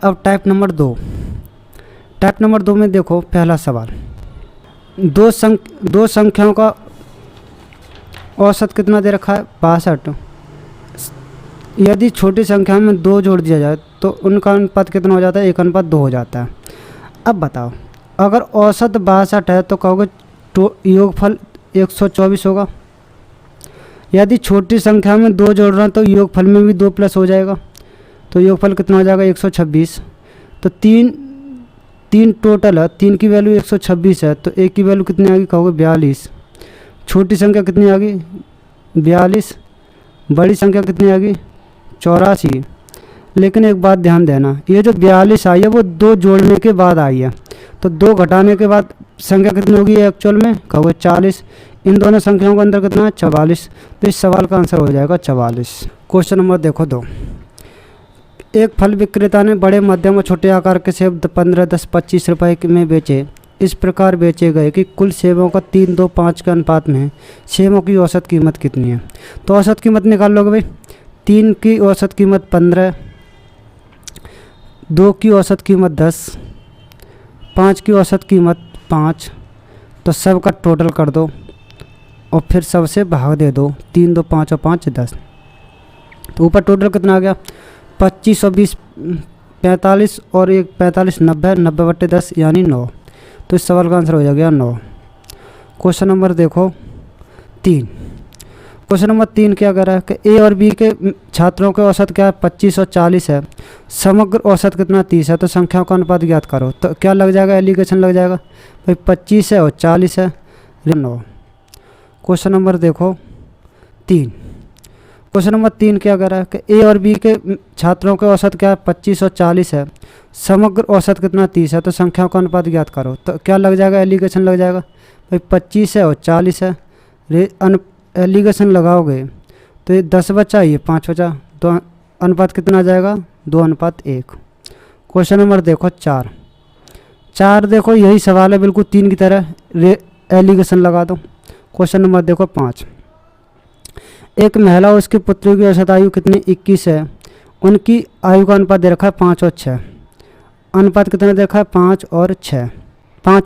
अब type number 2। Type number 2 में देखो पहला सवाल, दो संख्याओं का औसत कितना दे रखा है 62। यदि छोटी संख्या में 2 जोड़ दिया जाए तो उनका अनुपात कितना हो जाता है 1:2 हो जाता है। अब बताओ, अगर औसत 62 है तो कहोगे योगफल 124 होगा। यदि छोटी संख्या में 2 जोड़ रहे हैं तो योगफल में भी 2 प्लस हो जाएगा, तो योगफल कितना हो जाएगा 126। तो तीन टोटल है, 3 की वैल्यू 126 है, तो 1 की वैल्यू कितनी आ गई कहोगे 42। छोटी संख्या कितनी आ गई 42, बड़ी संख्या कितनी आ गई 84। लेकिन एक बात ध्यान देना, ये जो 42 आई है वो 2 जोड़ने के बाद आई है, तो 2 घटाने के बाद संख्या कितनी होगी एक्चुअल में कहोगे 40। इन दोनों संख्याओं के अंदर कितना है 44, तो इस सवाल का आंसर हो जाएगा 44। क्वेश्चन नंबर देखो 2। एक फल विक्रेता ने बड़े, मध्यम और छोटे आकार के सेब 15, 10, 25 रुपए में बेचे। इस प्रकार बेचे गए कि कुल सेबों का 3, 2, 5 के अनुपात में सेबों की औसत कीमत कितनी है। तो औसत कीमत निकाल लोगे भाई। 3 की औसत कीमत 15, 2 की औसत कीमत 10, 5 की औसत कीमत 5, तो सब का टोटल कर दो और फिर सबसे भाग दे दो। 3, 2, 5 और 5 10, तो ऊपर टोटल कितना आ गया 25 और 20 45 और 1 45 90, 90/10 यानी 9। तो इस सवाल का आंसर हो जाएगा 9। क्वेश्चन नंबर देखो 3। क्वेश्चन नंबर 3 क्या कह रहा है कि ए और बी के छात्रों के औसत क्या है 25 और 40 है, समग्र औसत कितना 30 है, तो संख्याओं का अनुपात ज्ञात करो। तो क्या लग जाएगा एलिगेशन लग जाएगा भाई 25 है और 40 है 9। क्वेश्चन नंबर देखो 3। क्वेश्चन नंबर 3 क्या कह रहा है कि ए और बी के छात्रों के औसत क्या है 25 और 40 है, समग्र औसत कितना 30 है, तो संख्याओं का अनुपात ज्ञात करो। तो क्या लग जाएगा एलिगेशन लग जाएगा भाई 25 है और 40 है। एलिगेशन लगाओगे तो ये 10 बचा, ये 5 बचा, तो अनुपात कितना आ जाएगा 2:1। क्वेश्चन नंबर देखो 4 देखो यही सवाल है बिल्कुल 3 की तरह, एलिगेशन लगा दो। क्वेश्चन नंबर देखो 5। एक महिला और उसकी पुत्री की औसत आयु कितनी 21 है, उनकी आयु का अनुपात दे रखा है 5 और 6। अनुपात कितना दे रखा है 5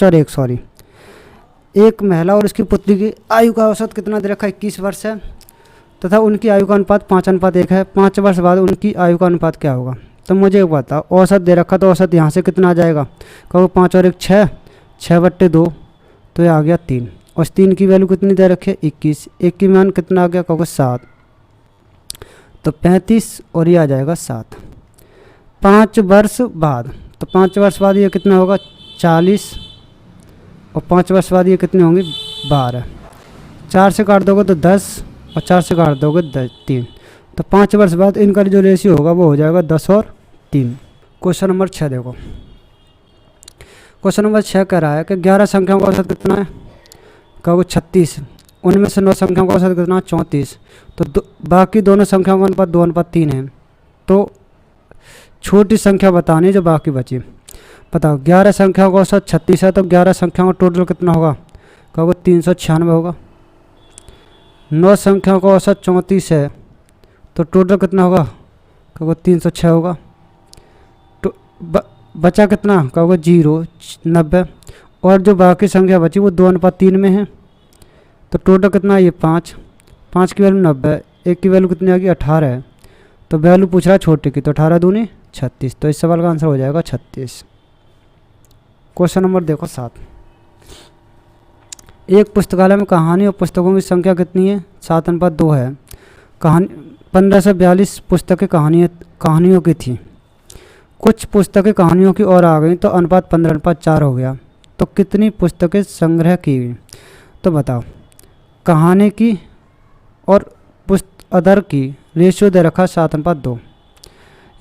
और 1 सॉरी। एक महिला और उसकी पुत्री की आयु का औसत कितना दे रखा है 21 वर्ष है, तथा उनकी आयु का अनुपात 5:1 है। 5 वर्ष बाद उनकी आयु का अनुपात क्या होगा। तो मुझे एक बताओ, औसत दे रखा तो औसत यहाँ से कितना आ जाएगा कहो 5 और 1 6, 6/2, तो ये आ गया 3। और 3 की वैल्यू कितनी दे रखी है 21, 1 की मान कितना आ गया कहोगे 7, तो 35 और ये आ जाएगा 7। 5 वर्ष बाद, तो 5 वर्ष बाद ये कितना होगा 40, और 5 वर्ष बाद ये कितने होंगे 12। 4 से काट दोगे तो 10 और 4 से काट दोगे 3, तो 5 वर्ष बाद इनका जो रेशियो होगा वो हो जाएगा 10 और 3। क्वेश्चन नंबर 6 देखो। क्वेश्चन नंबर 6 कह रहा है कि 11 संख्याओं का औसत कितना है कहोगे 36, उनमें से 9 संख्याओं का औसत कितना 34, तो बाकी दोनों संख्याओं का अनुपात 2:3 है। तो छोटी संख्या बतानी है जो बाकी बची। बताओ 11 संख्याओं का औसत 36 है, तो 11 संख्याओं का टोटल कितना होगा कहोगे 396 होगा। 9 संख्याओं का औसत 34 है, तो टोटल कितना होगा कहोगे 306 होगा। तो बचा कितना कहोगे 0 90, और जो बाकी संख्या बची वो 2:3 में है, तो टोटल कितना है ये 5 की वैल्यू 90, 1 की वैल्यू कितनी आ गई 18 है, तो वैल्यू पूछ रहा है छोटे की, तो 18 दूनी 36, तो इस सवाल का आंसर हो जाएगा 36। क्वेश्चन नंबर देखो 7। एक पुस्तकालय में कहानी और पुस्तकों की संख्या कितनी है 7:2 है। कहानी 1542 पुस्तकें कहानियों की थी। कुछ पुस्तकें कहानियों की ओर आ गई तो अनुपात 15:4 हो गया। तो कितनी पुस्तकें संग्रह की गई। तो बताओ, कहानी की और अदर की रेशियो दे रखा 7:2।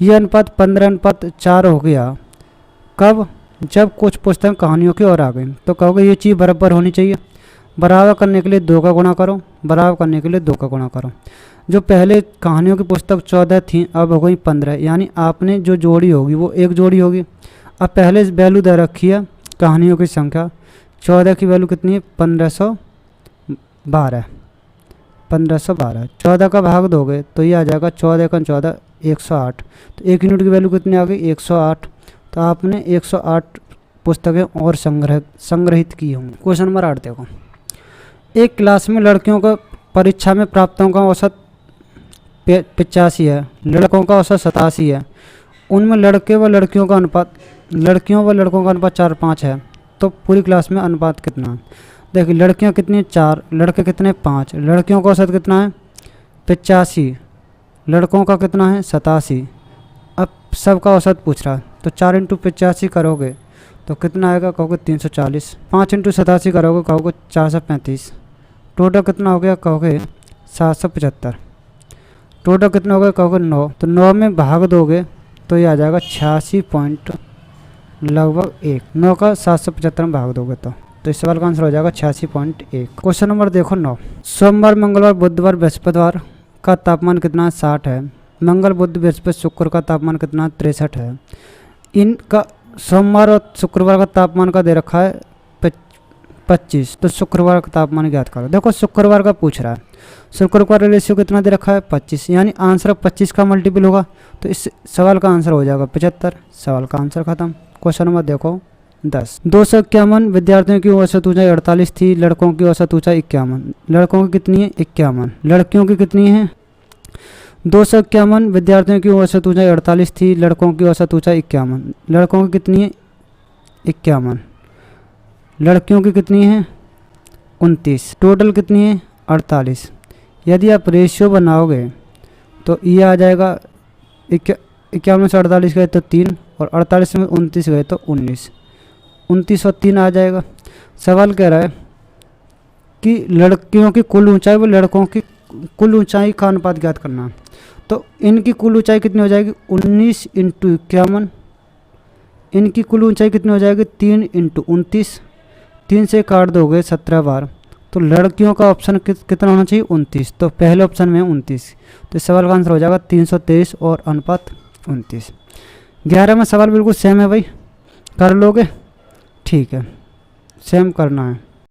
यह अनुपात 15:4 हो गया कब, जब कुछ पुस्तक कहानियों की ओर आ गई। तो कहोगे ये चीज़ बराबर होनी चाहिए। बराबर करने के लिए 2 का गुणा करो, बराबर करने के लिए 2 का गुणा करो। जो पहले कहानियों की पुस्तक 14 थी अब हो गई 15, यानी आपने जो जोड़ी होगी वो एक जोड़ी होगी। अब पहले वैल्यू दे रखी है कहानियों की संख्या, 14 की वैल्यू कितनी है 1512, 1512। 14 का भाग दोगे तो ये आ जाएगा 14 एकम 14 108। तो 1 यूनिट की वैल्यू कितनी आ गई 108। तो आपने 108 पुस्तकें और संग्रहित की होंगी। क्वेश्चन नंबर 8 देखो, एक क्लास में लड़कियों का परीक्षा में प्राप्त अंकों का औसत 85 है, लड़कों का औसत 87 है। उनमें लड़कियों व लड़कों का अनुपात 4:5 है। तो पूरी क्लास में अनुपात कितना है? देखिए लड़कियां कितनी 4, लड़के कितने 5। लड़कियों का औसत कितना है 85, लड़कों का कितना है 87। अब सबका औसत पूछ रहा है तो 4 × 85 करोगे तो कितना आएगा, कहोगे 340। 5 × 87 करोगे कहोगे 435। टोटल कितना हो गया, कहोगे 775। टोटल कितना हो गया, कहोगे 9। तो 9 में भाग दोगे तो ये आ जाएगा 86 पॉइंट लगभग 1। 9 का 775 में भाग दोगे तो इस सवाल का आंसर हो जाएगा 86.1। क्वेश्चन नंबर देखो 9, सोमवार मंगलवार बुधवार बृहस्पतिवार का तापमान कितना 60 है। मंगल बुध बृहस्पति शुक्र का तापमान कितना 63 है। इनका सोमवार और शुक्रवार का तापमान का दे रखा है 25। तो शुक्रवार का तापमान ज्ञात करो। देखो शुक्रवार का पूछ रहा है, शुक्रवार का रेशियो कितना दे रखा है 25, यानी आंसर 25 का मल्टीपल होगा। तो इस सवाल का आंसर हो जाएगा 75। सवाल का आंसर खत्म। क्वेश्चन नंबर देखो 10, 251 विद्यार्थियों की औसत ऊंचाई 48 थी, लड़कों की औसत ऊंचाई 51। लड़कों की कितनी है 51, लड़कियों की कितनी है 251 विद्यार्थियों की औसत ऊंचाई 48 थी, लड़कों की औसत ऊंचाई 51। लड़कों की कितनी है 51, लड़कियों की कितनी है 29। टोटल कितनी है 48। यदि आप रेशियो बनाओगे तो ये आ जाएगा 51 में से 48 गए तो 3 और 48 में 29 गए तो 19। 29 और 3 आ जाएगा। सवाल कह रहा है कि लड़कियों की कुल ऊंचाई व लड़कों की कुल ऊंचाई का अनुपात ज्ञात करना है। तो इनकी कुल ऊंचाई कितनी हो जाएगी 19 × 51। इनकी कुल ऊंचाई कितनी हो जाएगी 3 × 29। 3 से काट दोगे 17 बार। तो लड़कियों का ऑप्शन कितना होना चाहिए 29। तो पहले ऑप्शन में 29। तो इस सवाल का आंसर हो जाएगा 323 और अनुपात 29। 11 में सवाल बिल्कुल सेम है भाई, कर लोगे? ठीक है, सेम करना है।